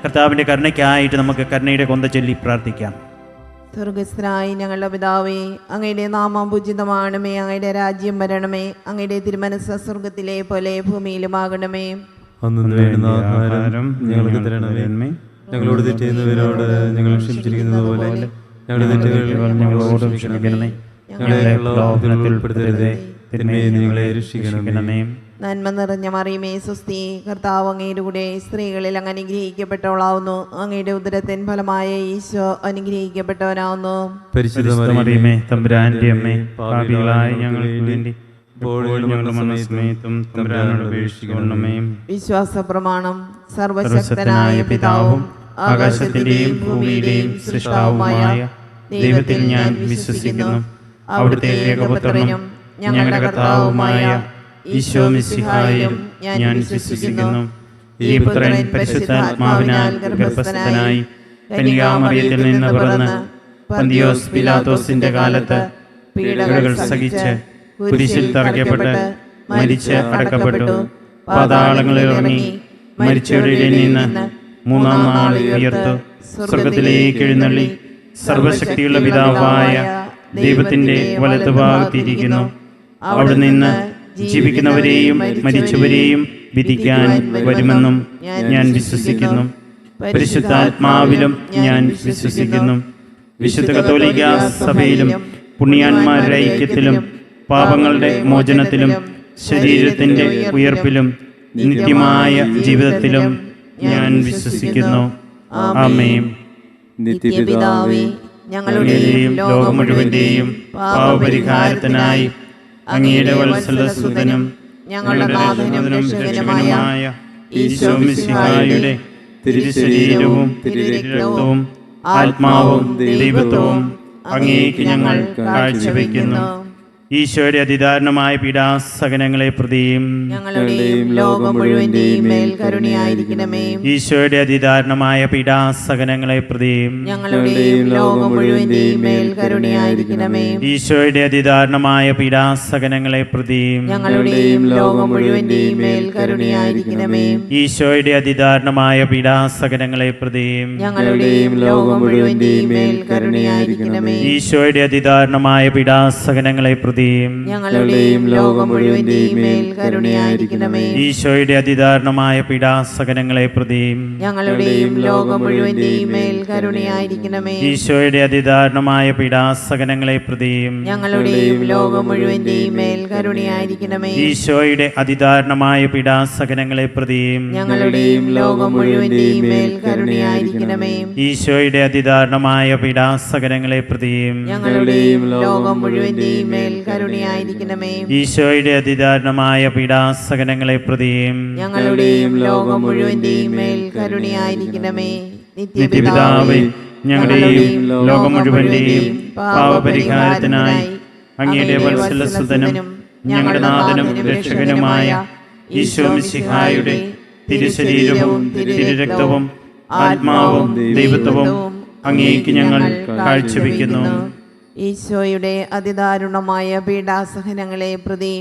കർത്താവിൻ്റെ കരുണയ്ക്കായിട്ട് നമുക്ക് കരുണയുടെ കൊന്ത ചൊല്ലി പ്രാർത്ഥിക്കാം. സ്വർഗസ്ഥനായ ഞങ്ങളുടെ പിതാവേ, അങ്ങയുടെ നാമം പൂജിതമാണമേ, അങ്ങയുടെ രാജ്യം വരണമേ, അങ്ങയുടെ തിരുമനസ്സ് സ്വർഗത്തിലെ പോലെ ഭൂമിയിലുമാകണമേ. അന്നു വേണ്ടുന്ന ആഹാരം ഞങ്ങൾക്ക് തരണമേ. ഞങ്ങളോട് തെറ്റ് ചെയ്യുന്നവരോട് ഞങ്ങൾ ക്ഷമിച്ചിരിക്കുന്നത് പോലെ ഞങ്ങളുടെ തെറ്റുകൾ ഞങ്ങളോട് ക്ഷമിക്കണമേ. ഞങ്ങളെ പ്രലോഭനത്തിൽ ഉൾപ്പെടുത്തരുതേ, തിന്മയിൽ നിന്ന് ഞങ്ങളെ രക്ഷിക്കണമേ. നന്മ നിറഞ്ഞ മറിയമേ സ്വസ്തി, കർത്താവ് അങ്ങയുടെ കൂടെ സ്ത്രീകളിൽ അങ്ങ് അനുഗ്രഹിക്കപ്പെട്ടവളാവുന്നു. അങ്ങയുടെ ഉദരത്തിൻ ഫലമായ ഈശോ അനുഗ്രഹിക്കപ്പെട്ടവനാവുന്നു. പരിശുദ്ധ മറിയമേ, തമ്പുരാന്റെ അമ്മേ, പാപികളായ ഞങ്ങൾക്ക് വേണ്ടി ഇപ്പോഴും ഞങ്ങളുടെ മരണസമയത്തും തമ്പുരാനോട് അപേക്ഷിക്കണമേ. വിശ്വാസ പ്രമാണം. സർവശക്തനായ പിതാവും ആകാശത്തിന്റെയും ഭൂമിയുടെയും സൃഷ്ടാവുമായ ദൈവത്തിൽ ഞാൻ വിശ്വസിക്കുന്നു. അവിടുത്തെ ഏകപുത്രനും ഞങ്ങളുടെ കർത്താവുമായ ഈശോ മിശിഹായിലും ഞാൻ വിശ്വസിക്കുന്നു. ഈ പുത്രൻ പരിശുദ്ധാത്മാവിനാൽ ഗർഭസ്ഥനായി കന്യകാമറിയത്തിൽ നിന്ന് പിറന്ന് പന്തിയോസ് പിലാത്തോസിന്റെ കാലത്ത് പീഡകൾ സഹിച്ച് കുരിശിൽ തറയ്ക്കപ്പെട്ട് മരിച്ച് അടക്കപ്പെട്ടു, പാതാളങ്ങളിൽ ഇറങ്ങി മരിച്ചവരിൽ നിന്ന് മൂന്നാം നാൾ ഉയർത്തു, സ്വർഗത്തിലേക്ക് എഴുന്നള്ളി സർവശക്തിയുള്ള പിതാവായ ദൈവത്തിന്റെ വലത്തുഭാഗത്തിരിക്കുന്നു. അവിടെ നിന്ന് ജീവിക്കുന്നവരെയും മരിച്ചവരെയും വിധിക്കാൻ വരുമെന്നും ഞാൻ വിശ്വസിക്കുന്നു. പരിശുദ്ധാത്മാവിലും ഞാൻ വിശ്വസിക്കുന്നു. വിശുദ്ധ കത്തോലിക്കാ സഭയിലും പുണ്യാന്മാരുടെ ഐക്യത്തിലും പാപങ്ങളുടെ മോചനത്തിലും ശരീരത്തിന്റെ ഉയർപ്പിലും നിത്യമായ ജീവിതത്തിലും ഞാൻ വിശ്വസിക്കുന്നു. ആമേൻ. നിത്യപിതാവേ, ഞങ്ങളുടെയും ലോകം മുഴുവന്റെയും പാപപരിഹാരത്തിനായി അങ്ങയുടെ വത്സലസുതനും ഞങ്ങളുടെ നാഥനും രക്ഷകനുമായ ഈശോ മിശിഹായുടെ തിരുശരീരവും തിരുരക്തവും ആത്മാവും ദൈവത്വവും അങ്ങേക്ക് ഞങ്ങൾ കാഴ്ചവെക്കുന്നു. ഈശോയുടെ അതിദാരുണമായ പീഡാസഹനങ്ങളെ പ്രതിയും ഞങ്ങളുടെയും ലോകം മുഴുവന്റെയും മേൽ കരുണയായിരിക്കണമേ. ഈശോയുടെ അതിദാരുണമായ പീഡാസഹനങ്ങളെ പ്രതിയും ഞങ്ങളുടെയും ലോകം മുഴുവന്റെയും മേൽ കരുണയായിരിക്കണമേ. ഈശോയുടെ അതിദാരുണമായ പീഡാസഹനങ്ങളെ പ്രതിയും ഞങ്ങളുടെയും ലോകം മുഴുവന്റെയും മേൽ കരുണയായിരിക്കണമേ. ഈശോയുടെ അതിദാരുണമായ പീഡാസഹനങ്ങളെ പ്രതിയും ഞങ്ങളുടെയും ലോകം മുഴുവന്റെയും മേൽ കരുണയായിരിക്കണമേ. ഈശോയുടെ അതിദാരുണമായ പീഡാസഹനങ്ങളെ പ്രതിയും ഞങ്ങളുടെയും ലോകം മുഴുവന്റെയും മേൽ കരുണയായിരിക്കണമേ. ഈശോയുടെ അതിദാരുണമായ പീഡാസഹനങ്ങളെ പ്രതിയും ഞങ്ങളുടെയും ലോകം മുഴുവന്റെയും മേൽ കരുണയായിരിക്കണമേ. ഈശോയുടെ അതിദാരുണമായ പീഡാസഹനങ്ങളെ പ്രതിയും ഞങ്ങളുടെയും ലോകം മുഴുവന്റെയും മേൽ കരുണയായിരിക്കണമേ. ഈശോയുടെ അതിദാരുണമായ പീഡാസഹനങ്ങളെ പ്രതിയും ഞങ്ങളുടെയും ലോകം മുഴുവന്റെയും മേൽ കരുണയായിരിക്കണമേ. ഈശോയുടെ അതിദാരുണമായ പീഡാസഹനങ്ങളെ പ്രതിയും ഞങ്ങളുടെയും ലോകം മുഴുവന്റെയും മേൽ കരുണയായിരിക്കണമേ. ഈശോയുടെ അതിദാരുണമായ പീഡാസഹനങ്ങളെ പ്രതിയും ഞങ്ങളുടെയും ലോകം മുഴുവന്റെയും മേൽ കരുണയായിരിക്കണമേ. നിത്യപിതാവേ, ഞങ്ങളുടെയും ലോകം മുഴുവന്റെയും പാപപരിഹാരത്തിനായി അങ്ങയുടെ വത്സലസുതനും ഞങ്ങളുടെ നാഥനും രക്ഷകനുമായ ഈശോ മിശിഹായുടെ തിരുശരീരവും തിരുരക്തവും ആത്മാവും ദൈവത്വവും അങ്ങേക്ക് ഞങ്ങൾ കാഴ്ചവെക്കുന്നു. ഈശോയുടെ അതിദാരുണമായ പീഡാസഹനങ്ങളെ പ്രതി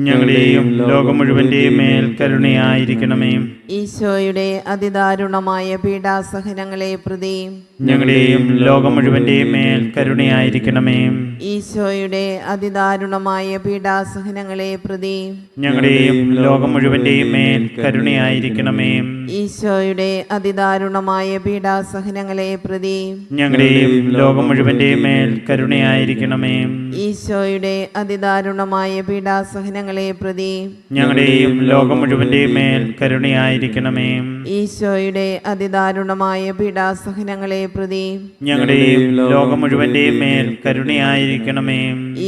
ഞങ്ങളുടെയും ലോകം മുഴുവന്റെയും മേൽ കരുണയായിരിക്കണമേ. ഈശോയുടെ അതിദാരുണമായ പീഡാസഹനങ്ങളെ പ്രതി ഞങ്ങളുടെയും ലോകം മുഴുവന്റെയും മേൽ കരുണയായിരിക്കണമേ. ഈശോയുടെ അതിദാരുണമായ പീഡാസഹനങ്ങളെ പ്രതി ഞങ്ങളുടെയും ലോകം മുഴുവന്റെയും മേൽ കരുണയായിരിക്കണമേ. ഈശോയുടെ അതിദാരുണമായ പീഡാസഹനങ്ങളെ പ്രതി ഞങ്ങളുടെയും ലോകം മുഴുവന്റെയും മേൽ കരുണയായിരിക്കണമേ. ഈശോയുടെ അതിദാരുണമായ പീഡാസഹനങ്ങളെ പ്രതി ഞങ്ങളുടെയും ലോകം മുഴുവന്റെയും മേൽ കരുണയായിരിക്കണമേ. ഈശോയുടെ അതിദാരുണമായ പീഡാസഹനങ്ങളെ പ്രതി ഞങ്ങളുടെയും ലോകം മുഴുവന്റെയും മേൽ കരുണയായിരിക്കണമേ.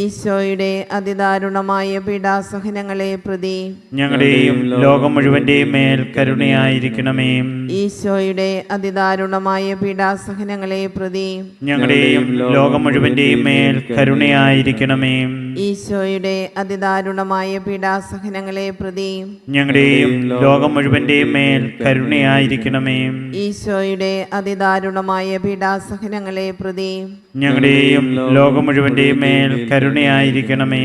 ഈശോയുടെ അതിദാരുണമായ പീഡാസഹനങ്ങളെ പ്രതി ഞങ്ങളുടെയും ലോകം മുഴുവന്റെയും മേൽ കരുണയായിരിക്കണമേ. ഈശോയുടെ അതിദാരുണമായ പീഡാസഹനങ്ങളെ പ്രതി ഞങ്ങളുടെയും ലോകം മുഴുവന്റെയും മേൽ കരുണയായിരിക്കണമേ. ഈശോയുടെ അതിദാരുണമായ പീഡാസഹനങ്ങളെ പ്രതി ഞങ്ങളുടെയും ലോകം മുഴുവന്റെയും മേൽ കരുണയായിരിക്കണമേ. ഈശോയുടെ അതിദാരുണമായ പീഡാസഹനങ്ങളെ പ്രതി ഞങ്ങളുടെയും ലോകം മുഴുവന്റെയും മേൽ കരുണയായിരിക്കണമേ.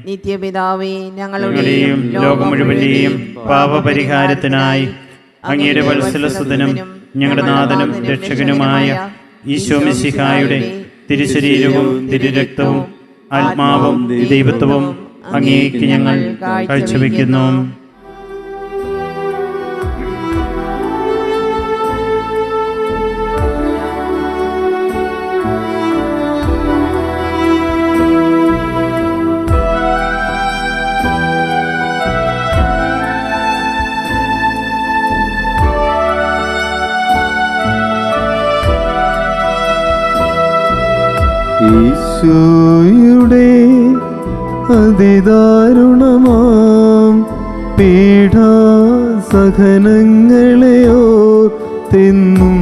നിത്യപിതാവേ, ഞങ്ങളുടെയും ലോകം മുഴുവന്റെയും പാപപരിഹാരത്തിനായി അങ്ങയുടെ വത്സലസുതനും ഞങ്ങളുടെ നാഥനും രക്ഷകനുമായ ഈശോ മിശിഹായുടെ തിരുശരീരവും തിരുരക്തവും ആത്മാവും ദൈവത്വവും അങ്ങേക്ക് ഞങ്ങൾ കാഴ്ചവെക്കുന്നു. ഈശോയുടെ അതിദാരുണമാം പീഡാസഹനങ്ങളെയോർത്തെന്നും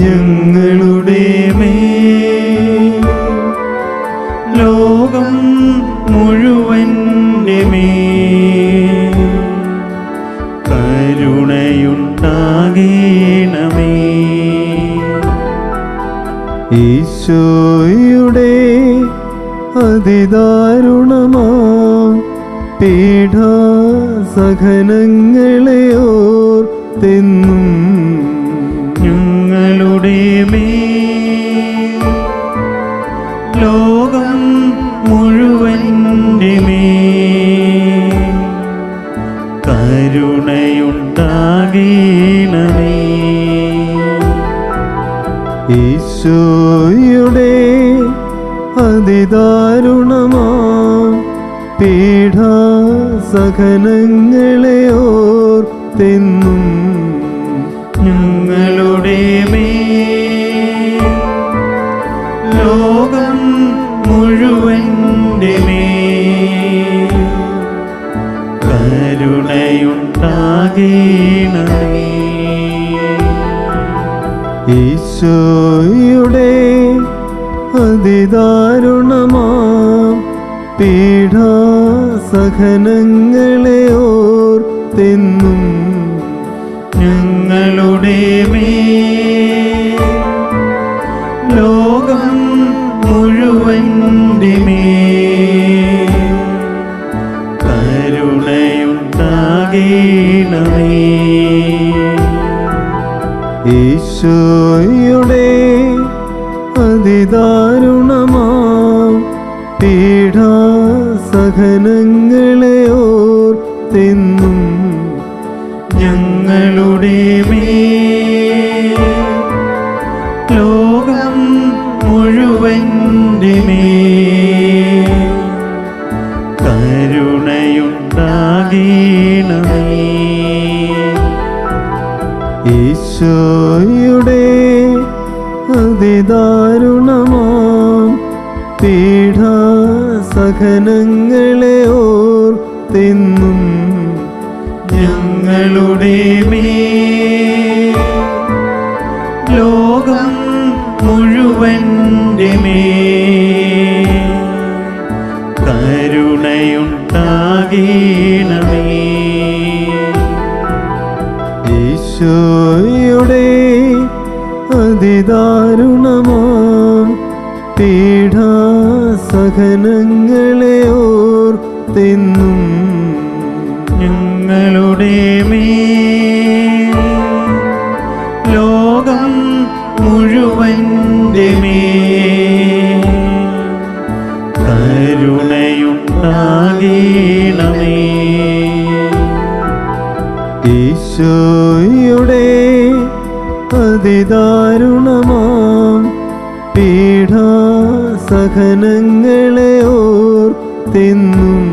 ഞങ്ങളുടെ മേൽ ലോകം മുഴുവൻ്റെ മേൽ കരുണയുണ്ടാകേണമേ. ഈശോയുടെ അതിദാരുണമാം പീഡാസഹനങ്ങളെയോർത്തെന്നും ഞങ്ങളുടെ മേൽ ലോകം മുഴുവൻ്റെ മേൽ കരുണയുണ്ടാകേണമേ. ഈശോയുടെ അതിദാരുണമാം പീഡാസഹനങ്ങളെയോർത്തെന്നും ഞങ്ങളുടെ മേൽ ലോകം മുഴുവൻ്റെ മേൽ കരുണയുണ്ടാകേണമേ. ഈശോയുടെ അതിദാരുണമാം പീഡാസഹനങ്ങളെയോർത്തെന്നും ഞങ്ങളുടെ മേൽ ലോകം മുഴുവൻ്റെ മേൽ കരുണയുണ്ടാകേണമേ. ഈശോയുടെ അതിദാരുണമാം പീഡാസഹനങ്ങളെയോർത്തെന്നും ഞങ്ങളുടെ മേൽ ലോകം മുഴുവൻ്റെ മേൽ കരുണയുണ്ടാകേണമേ. ഈശോയുടെ അതിദാരുണമാം പീഡാസഹനങ്ങളെയോർത്തെന്നും ഞങ്ങളുടെ മേൽ ലോകം മുഴുവൻ്റെ മേൽ കരുണയുണ്ടാകേണമേ. ഈശോയുടെ അതിദാരുണമാം പീഡാസഹനങ്ങളെയോർത്തെന്നും ഞങ്ങളുടെ മേൽ ലോകം മുഴുവൻ്റെ മേൽ കരുണയുണ്ടാകേണമേ. ഈശോയുടെ അതിദാരുണമാം പീഡാസഹനങ്ങളെയോർത്തെന്നും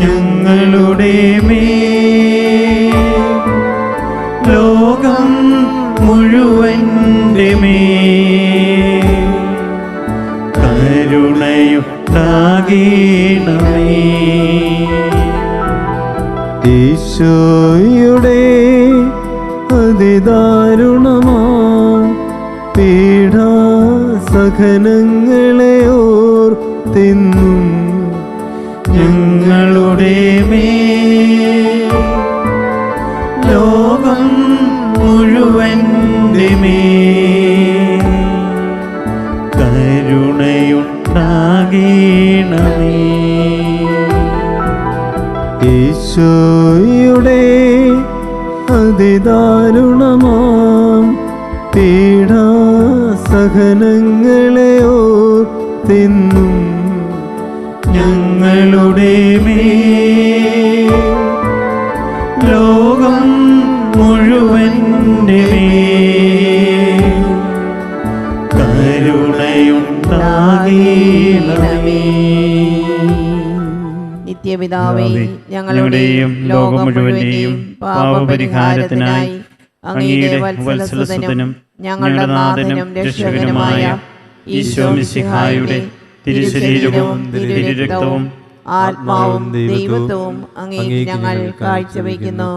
ഞങ്ങളുടെ മേൽ ലോകം മുഴുവൻ്റെ മേൽ കരുണയുണ്ടാകേണമേ. ഈശോയുടെ അതിദാരുണമാം പീഡാസഹനങ്ങളെയോർത്തെന്നും ഞങ്ങളുടെ മേൽ ലോകം മുഴുവൻ്റെ മേൽ കരുണയുണ്ടാകേണമേ. ഈശോയുടെ അതിദാരുണമാം സഹനങ്ങളെ ഓർത്തെന്നും ഞങ്ങളുടെ മേൽ ലോകം മുഴുവൻ്റെ മേൽ കരുണയുണ്ടാകണമേ. നിത്യപിതാവേ, ഞങ്ങളുടെയും ലോകം മുഴുവന്റെയും പാപപരിഹാരത്തിനായി അങ്ങയുടെ വത്സലസുതനും ഞങ്ങളുടെ നാഥനും രക്ഷകനുമായ ഈശോ മിശിഹായുടെ തിരുശരീരവും തിരുരക്തവും ആത്മാവും ദൈവത്വവും അങ്ങേക്ക് ഞങ്ങൾ കാഴ്ചവെക്കുന്നു.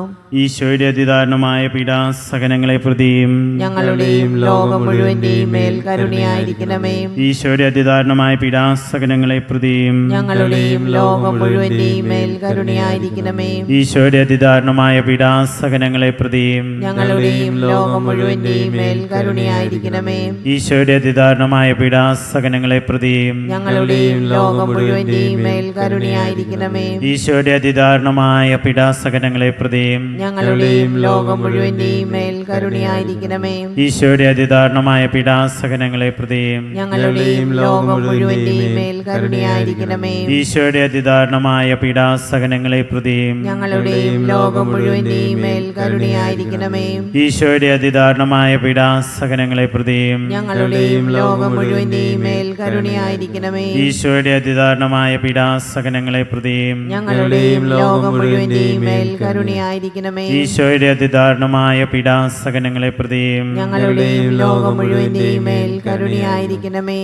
ഈശോയുടെ അതിദാരുണമായ പീഡാസഹനങ്ങളെ പ്രതിയും ഞങ്ങളുടെയും ലോകം മുഴുവന്റെയും മേൽ കരുണയായിരിക്കണമേ. ഈശോയുടെ അതിദാരുണമായ പീഡാസഹനങ്ങളെ പ്രതിയും ഞങ്ങളുടെയും ലോകം മുഴുവന്റെയും മേൽ കരുണയായിരിക്കണമേ. ഈശോയുടെ അതിദാരുണമായ പീഡാസഹനങ്ങളെ പ്രതിയും ഞങ്ങളുടെയും ലോകം മുഴുവന്റെയും മേൽ കരുണയായിരിക്കണമേ. ഈശോയുടെ അതിദാരുണമായ പീഡാസഹനങ്ങളെ പ്രതിയും ഞങ്ങളുടെയും ലോകം മുഴുവന്റെയും മേൽ കരുണയായിരിക്കണമേ. ഈശോയുടെ അതിദാരുണമായ പീഡാസഹനങ്ങളെ പ്രതിയും ഞങ്ങളുടെയും ലോകം മുഴുവന്റെയും മേൽ കരുണയായിരിക്കണമേ. ഈശോയുടെ അതിദാരുണമായ പീഡാസഹനങ്ങളെ പ്രതിയും ഞങ്ങളുടെയും ലോകം മുഴുവന്റെയും മേൽ കരുണയായിരിക്കണമേ. ഈശോയുടെ അതിദാരുണമായ പീഡാസഹനങ്ങളെ പ്രതിയും ഞങ്ങളുടെയും ലോകം മുഴുവന്റെയും മേൽ കരുണയായിരിക്കണമേ. ഈശോയുടെ അതിദാരുണമായ പീഡാസഹനങ്ങളെ പ്രതിയും ഞങ്ങളുടെയും ലോകം മുഴുവന്റെയും മേൽ കരുണയായിരിക്കണമേ. ഈശോയുടെ അതിദാരുണമായ പീഡാസഹനങ്ങളെ പ്രതിയും ഞങ്ങളുടെയും ലോകം മുഴുവന്റെയും മേൽ കരുണയായിരിക്കണമേ. ഈശോയുടെ അതിദാരുണമായ പീഡാസഹനങ്ങളെ പ്രതിയും ഞങ്ങളുടെയും ലോകം മുഴുവന്റെയും മേൽ കരുണയായിരിക്കണമേ.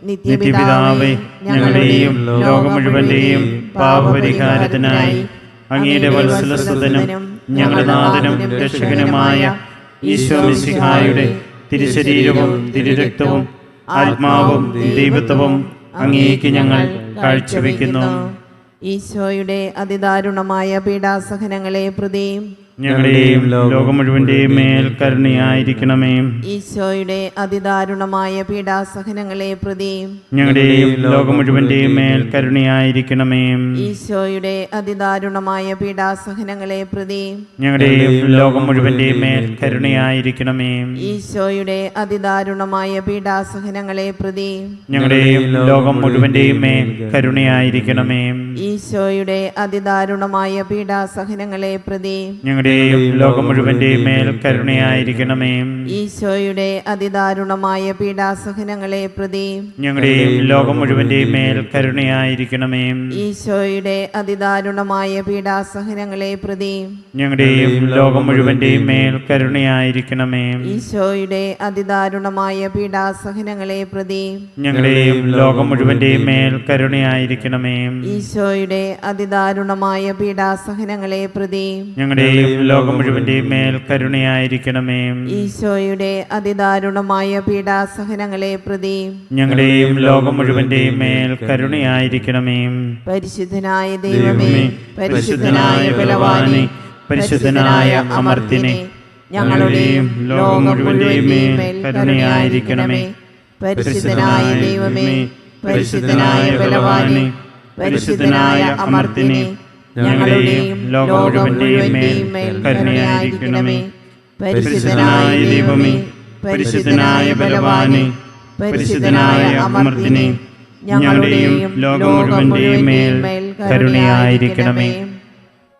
നിത്യപിതാവേ, ഞങ്ങളുടെയും ലോകം മുഴുവന്റെയും പാപപരിഹാരത്തിനായി അങ്ങയുടെ വത്സലസുതനും ഞങ്ങളുടെ നാഥനും രക്ഷകനുമായ ഈശോ മിശിഹായുടെ തിരുശരീരവും തിരുരക്തവും ആത്മാവും ദൈവത്വവും അങ്ങേക്ക് ഞങ്ങൾ കാഴ്ചവെക്കുന്നു. ഈശോയുടെ അതിദാരുണമായ പീഡാസഹനങ്ങളെ പ്രതി ഞങ്ങളുടെയും ലോകം മുഴുവന്റെയും മേൽ കരുണയായിരിക്കണമേ. ഈശോയുടെ അതിദാരുണമായ പീഡാസഹനങ്ങളെ പ്രതി ഞങ്ങളുടെയും ലോകം മുഴുവന്റെയും മേൽ കരുണയായിരിക്കണമേ. ഈശോയുടെ അതിദാരുണമായ പീഡാസഹനങ്ങളെ പ്രതി ഞങ്ങളുടെയും ലോകം മുഴുവന്റെയും മേൽ കരുണയായിരിക്കണമേ. ഈശോയുടെ അതിദാരുണമായ പീഡാസഹനങ്ങളെ പ്രതി ഞങ്ങളുടെയും ലോകം മുഴുവന്റെയും മേൽ കരുണയായിരിക്കണമേ. ഈശോയുടെ അതിദാരുണമായ പീഡാസഹനങ്ങളെ പ്രതി ഞങ്ങളുടെയും ലോകം മുഴുവന്റെയും മേൽ കരുണയായിരിക്കണമേ. ഈശോയുടെ അതിദാരുണമായ പീഡാസഹനങ്ങളെ പ്രതി ഞങ്ങളുടെയും ലോകം മുഴുവന്റെയും മേൽ കരുണയായിരിക്കണമേ. ഈശോയുടെ അതിദാരുണമായ പീഡാസഹനങ്ങളെ പ്രതി ഞങ്ങളുടെയും ലോകം മുഴുവന്റെയും മേൽ കരുണയായിരിക്കണമേ. ഈശോയുടെ അതിദാരുണമായ പീഡാസഹനങ്ങളെ പ്രതി ഞങ്ങളുടെയും ലോകം മുഴുവന്റെയും മേൽ കരുണയായിരിക്കണമേ. ഈശോയുടെ അതിദാരുണമായ പീഡാസഹനങ്ങളെ പ്രതി ഞങ്ങളുടെയും ലോകം മുഴുവന്റെയും മേൽ കരുണയായിരിക്കണമേ. ഈശോയുടെ അതിദാരുണമായ പീഡാസഹനങ്ങളെ പ്രതി ഞങ്ങളുടെയും ലോകം മുഴുവന്റെയും മേൽ കരുണയായിരിക്കണമേ. പരിശുദ്ധനായ ദൈവമേ, പരിശുദ്ധനായ ബലവാനേ, പരിശുദ്ധനായ അമർത്തിനെ, ഞങ്ങളുടെയും ലോകം മുഴുവന്റെയും മേൽ കരുണയായിരിക്കണമേ. പരിശുദ്ധനായ ദൈവമേ, പരിശുദ്ധനായ ബലവാനേ, പരിശുദ്ധനായ അമർത്തിനെ, ഞങ്ങളുടെയും ലോകം മുഴുവന്റെയും മേൽ കരുണയായിരിക്കണമേ. പരിശുദ്ധനായ ദൈവമേ, പരിശുദ്ധനായ ബലവാനേ, പരിശുദ്ധനായ അമർത്തിനെ, ഞങ്ങളുടെയും ലോകം മുഴുവന്റെയും മേൽ കരുണയായിരിക്കണമേ.